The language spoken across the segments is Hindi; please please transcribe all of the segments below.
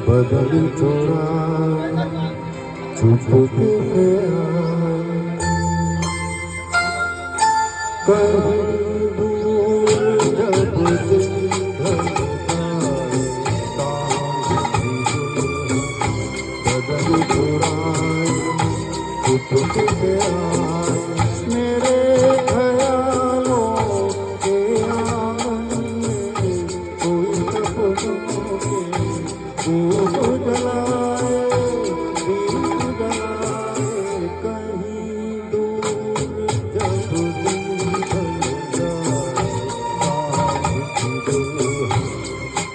बदल चोरा चुप के कहीं दूर जब दिन बदल चोरा चुप के मेरे ख्यालों के आंगन में कोई सपनों के दीप जलाए कहीं दूर जब दिन ढल जाए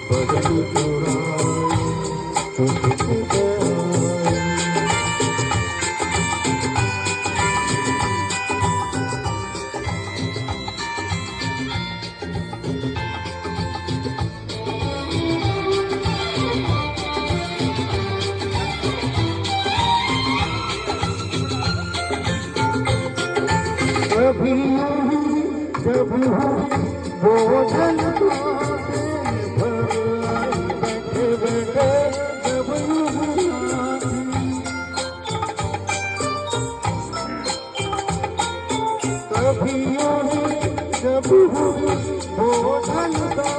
बदल चुराए चुप के कभी जब वो जलता भर आई बैठे बैठे जब कभी जब वो जलता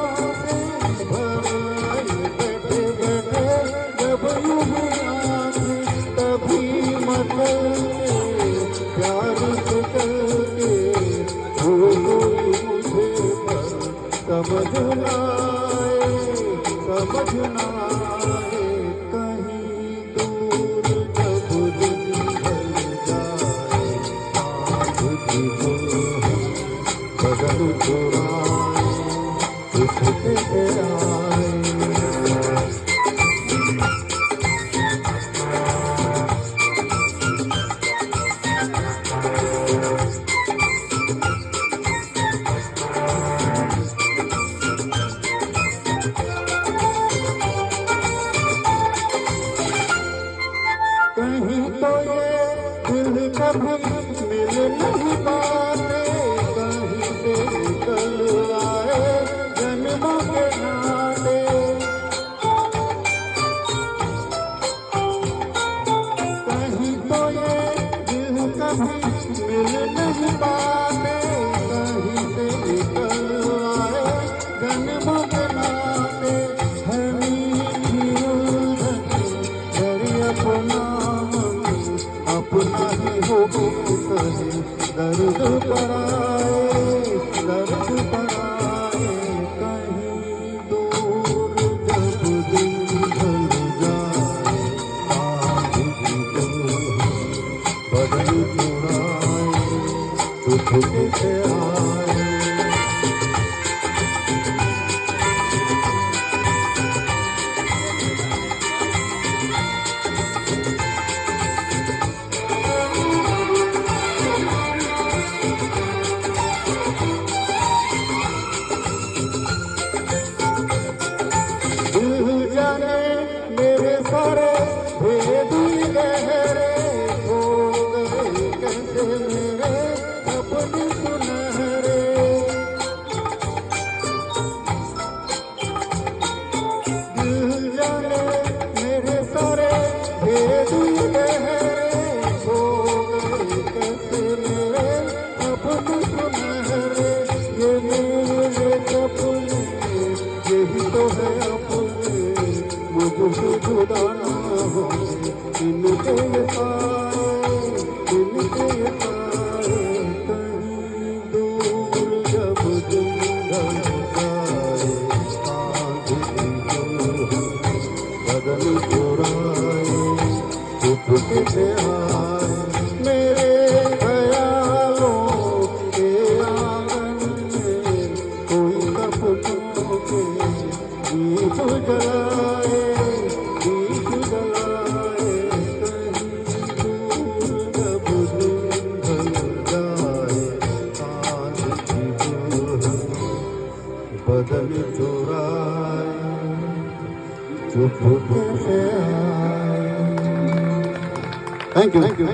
भर आई बैठे बैठे जब तभी मतलब प्यार से चलके मुझे समझ ना आए कहीं दूर जब दिन ढल जाए बदल चुराए चुपके आए कहीं तो ये दिल कभी मिल नहीं पाते कहीं से निकल आए जन्मों के नाते कहीं तो ये दिल कभी मिल नहीं पाते कहीं से निकल आए जन्मों के नाते है मीठी उलझन अपना ही हो सही दर्द पराए कहीं दूर जब दिन ढल जाए बदल चुराए चुपके से आए मेरे सारे भेद गहरे हो गए कैसे मेरे सपने सुनहरे दिल जाने मेरे सारे भेद गहरे हो गए कैसे मेरे सपने सुनहरे ये मेरे सपने यही तो है अपने मुझसे जुदा ना हो इनके सारे कहीं दूर जब दिन ढल जाए बदल चुराए चुपके से आए मेरे ख्यालों के आंगन में कोई सपनों के दीप जलाए कहीं दूर जब दिन ढल जाए बदल चुराए चुपके से आए थँक्यू